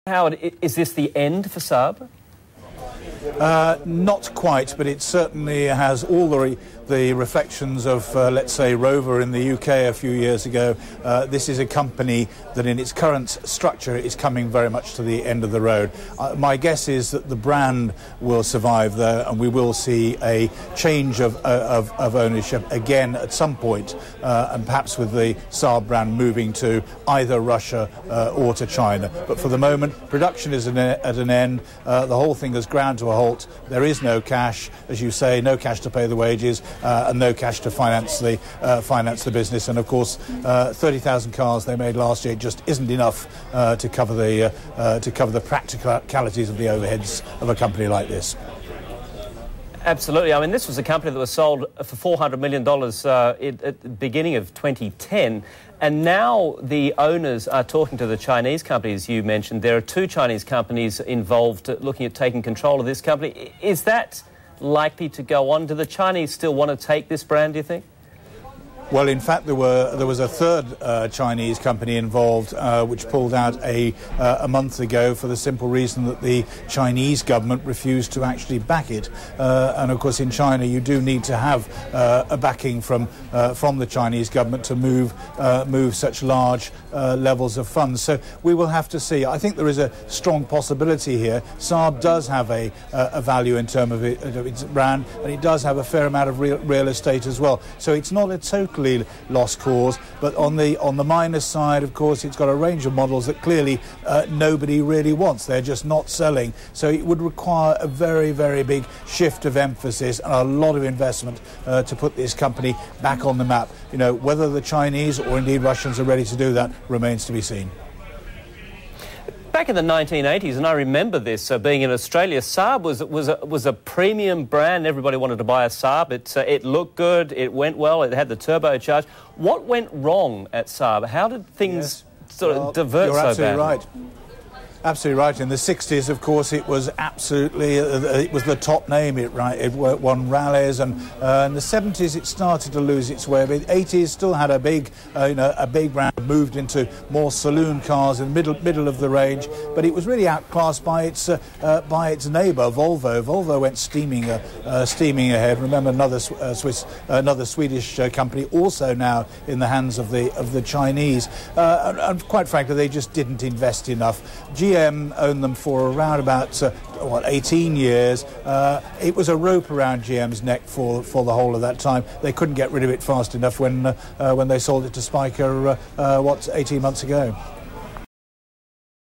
Howard, is this the end for Saab? Not quite, but it certainly has all the reflections of, let's say, Rover in the UK a few years ago. This is a company that in its current structure is coming very much to the end of the road. My guess is that the brand will survive there, and we will see a change of ownership again at some point, and perhaps with the Saab brand moving to either Russia or to China. But for the moment, production is at an end. The whole thing has ground to a halt. There is no cash, as you say, no cash to pay the wages, and no cash to finance the business. And of course, 30,000 cars they made last year just isn't enough to cover the practicalities of the overheads of a company like this. Absolutely. I mean, this was a company that was sold for $400 million at the beginning of 2010. And now the owners are talking to the Chinese companies you mentioned. There are two Chinese companies involved looking at taking control of this company. Is that likely to go on? Do the Chinese still want to take this brand, do you think? Well, in fact, there was a third Chinese company involved, which pulled out a month ago for the simple reason that the Chinese government refused to actually back it. And of course, in China, you do need to have a backing from the Chinese government to move such large levels of funds. So we will have to see. I think there is a strong possibility here. Saab does have a value in terms of its brand, and it does have a fair amount of real estate as well. So it's not a total lost cause, but on the minus side, of course, it's got a range of models that clearly nobody really wants. They're just not selling. So it would require a very, very big shift of emphasis and a lot of investment to put this company back on the map. You know, whether the Chinese or indeed Russians are ready to do that remains to be seen. Back in the 1980s, and I remember this being in Australia, Saab was a premium brand. Everybody wanted to buy a Saab. It looked good, it went well, it had the turbocharge. What went wrong at Saab? How did things sort of divert so badly? You're absolutely right. Absolutely right. In the 60s, of course, it was absolutely, it was the top name. It won rallies, and in the 70s it started to lose its way. But the 80s still had a big brand, moved into more saloon cars in the middle of the range. But it was really outclassed by its neighbour, Volvo. Volvo went steaming ahead. Remember, another Swedish company, also now in the hands of the Chinese. And quite frankly, they just didn't invest enough. GM owned them for around about 18 years. It was a rope around GM's neck for the whole of that time. They couldn't get rid of it fast enough when they sold it to Spiker 18 months ago.